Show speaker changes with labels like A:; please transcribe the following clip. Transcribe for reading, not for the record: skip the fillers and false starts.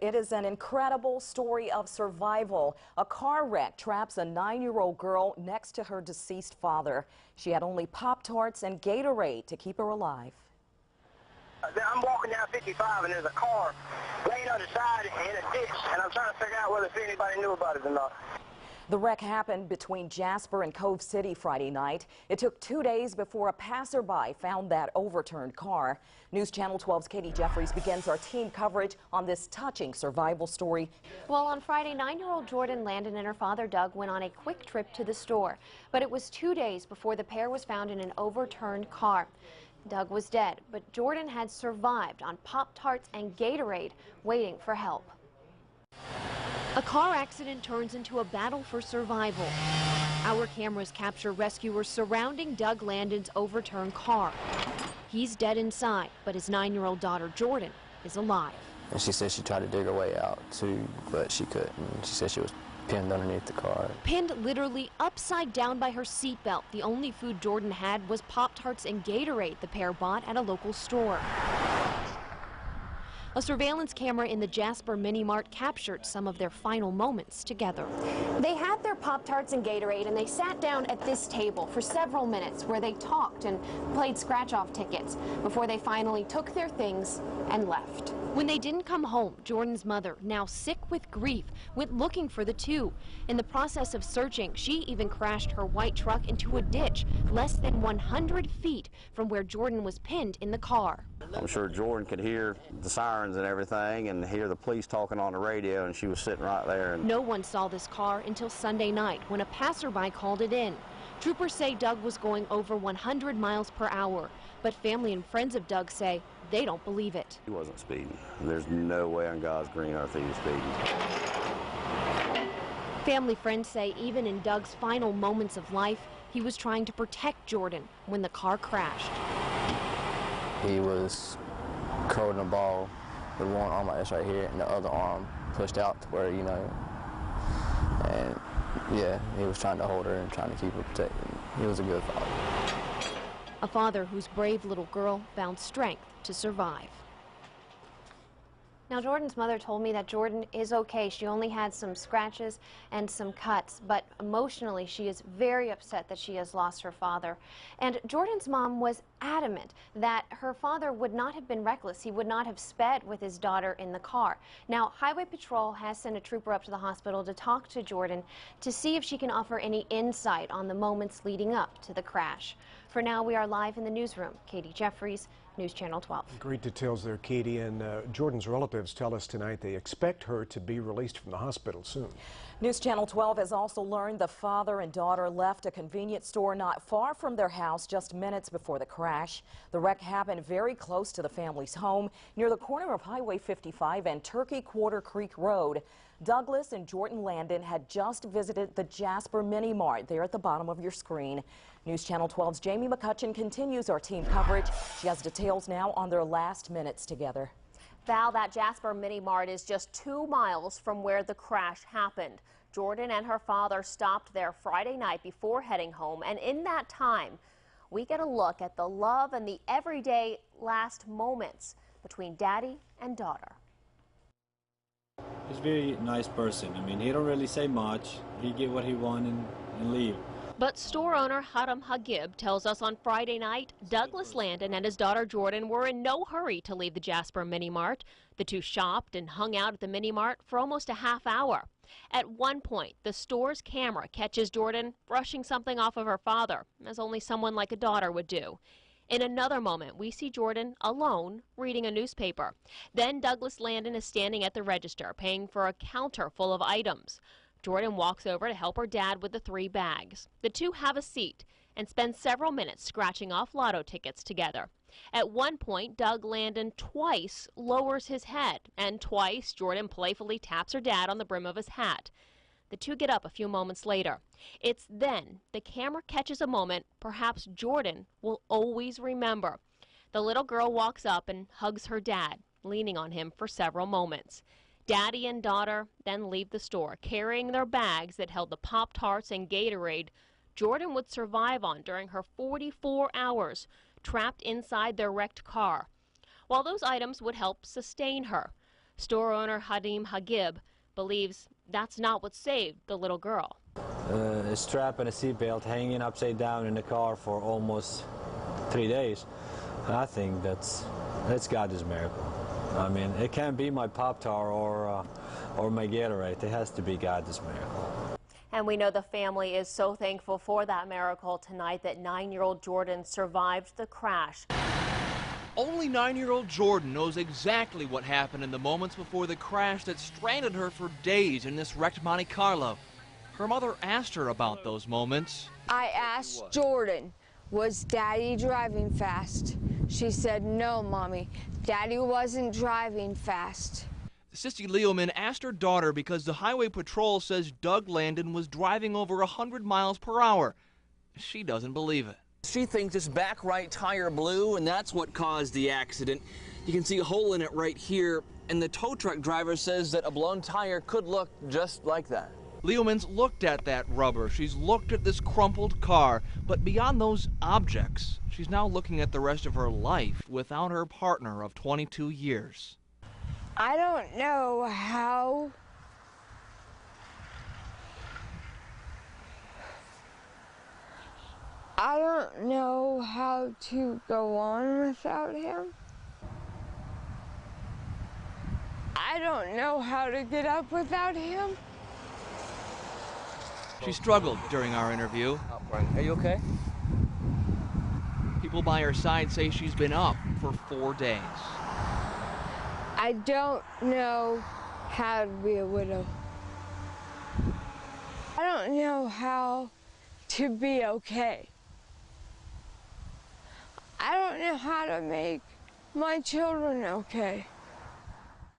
A: It is an incredible story of survival. A car wreck traps a 9-year-old girl next to her deceased father. She had only Pop-Tarts and Gatorade to keep her alive.
B: I'm walking down 55 and there's a car laying on the side in a ditch, and I'm trying to figure out whether if anybody knew about it or not.
A: The wreck happened between Jasper and Cove City Friday night. It took 2 days before a passerby found that overturned car. News Channel 12's Katie Jeffries begins our team coverage on this touching survival story.
C: Well, on Friday, 9-year-old Jordan Landon and her father Doug went on a quick trip to the store. But it was 2 days before the pair was found in an overturned car. Doug was dead, but Jordan had survived on Pop-Tarts and Gatorade, waiting for help. A car accident turns into a battle for survival. Our cameras capture rescuers surrounding Doug Landon's overturned car. He's dead inside, but his 9-year-old daughter, Jordan, is alive.
D: And she said she tried to dig her way out, too, but she couldn't. She said she was pinned underneath the car.
C: Pinned literally upside down by her seatbelt. The only food Jordan had was Pop-Tarts and Gatorade the pair bought at a local store. A surveillance camera in the Jasper Mini Mart captured some of their final moments together. They had their Pop-Tarts and Gatorade, and they sat down at this table for several minutes where they talked and played scratch-off tickets before they finally took their things and left. When they didn't come home, Jordan's mother, now sick with grief, went looking for the two. In the process of searching, she even crashed her white truck into a ditch less than 100 feet from where Jordan was pinned in the car.
E: I'm sure Jordan could hear the sirens and everything and hear the police talking on the radio, and she was sitting right there.
C: No one saw this car until Sunday night when a passerby called it in. Troopers say Doug was going over 100 miles per hour, but family and friends of Doug say they don't believe it.
E: He wasn't speeding. There's no way on God's green earth he was speeding.
C: Family friends say even in Doug's final moments of life, he was trying to protect Jordan when the car crashed.
D: He was curled in a ball with one arm like this right here and the other arm pushed out to where, you know, and yeah, he was trying to hold her and trying to keep her protected. He was a good father.
C: A father whose brave little girl found strength to survive. Now, Jordan's mother told me that Jordan is okay. She only had some scratches and some cuts, but emotionally she is very upset that she has lost her father. And Jordan's mom was adamant that her father would not have been reckless. He would not have sped with his daughter in the car. Now, Highway Patrol has sent a trooper up to the hospital to talk to Jordan to see if she can offer any insight on the moments leading up to the crash. For now, we are live in the newsroom. Katie Jeffries, News Channel 12.
F: Great details there, Katie. And Jordan's relatives tell us tonight they expect her to be released from the hospital soon.
A: News Channel 12 has also learned the father and daughter left a convenience store not far from their house just minutes before the crash. The wreck happened very close to the family's home near the corner of Highway 55 and Turkey Quarter Creek Road. Douglas and Jordan Landon had just visited the Jasper Mini Mart there at the bottom of your screen. News Channel 12's Jamie McCutcheon continues our team coverage. She has details now on their last minutes together.
G: Val, that Jasper Mini Mart is just 2 miles from where the crash happened. Jordan and her father stopped there Friday night before heading home, and in that time, we get a look at the love and the everyday last moments between daddy and daughter.
H: He's a very nice person. I mean, he don't really say much. He get what he want and leave.
C: But store owner Haram Hagib tells us on Friday night, Douglas Landon and his daughter Jordan were in no hurry to leave the Jasper Mini Mart. The two shopped and hung out at the Mini Mart for almost a half hour. At one point, the store's camera catches Jordan brushing something off of her father, as only someone like a daughter would do. In another moment, we see Jordan alone reading a newspaper. Then Douglas Landon is standing at the register, paying for a counter full of items. Jordan walks over to help her dad with the 3 bags. The two have a seat and spend several minutes scratching off lotto tickets together. At one point, Doug Landon twice lowers his head, and twice Jordan playfully taps her dad on the brim of his hat. The two get up a few moments later. It's then the camera catches a moment perhaps Jordan will always remember. The little girl walks up and hugs her dad, leaning on him for several moments. Daddy and daughter then leave the store, carrying their bags that held the Pop-Tarts and Gatorade Jordan would survive on during her 44 hours trapped inside their wrecked car. While those items would help sustain her, Store owner Hadim Hagib believes that's not what saved the little girl.
H: A strap and a seatbelt hanging upside down in the car for almost 3 days. I think that's God's miracle. I mean, it can't be my Pop-Tart or my Gatorade. It has to be God's miracle.
G: And we know the family is so thankful for that miracle tonight that 9-year-old Jordan survived the crash.
I: Only 9-year-old Jordan knows exactly what happened in the moments before the crash that stranded her for days in this wrecked Monte Carlo. Her mother asked her about those moments.
J: I asked Jordan, was Daddy driving fast? She said, no, Mommy, Daddy wasn't driving fast.
I: Sissy Leoman asked her daughter because the highway patrol says Doug Landon was driving over 100 miles per hour. She doesn't believe it.
K: She thinks his back right tire blew, and that's what caused the accident. You can see a hole in it right here, and the tow truck driver says that a blown tire could look just like that.
I: Leoman's looked at that rubber. She's looked at this crumpled car. But beyond those objects, she's now looking at the rest of her life without her partner of 22 years.
J: I don't know how to go on without him. I don't know how to get up without him.
I: She struggled during our interview.
K: Are you okay?
I: People by her side say she's been up for 4 days.
J: I don't know how to be a widow. I don't know how to be okay. I don't know how to make my children okay.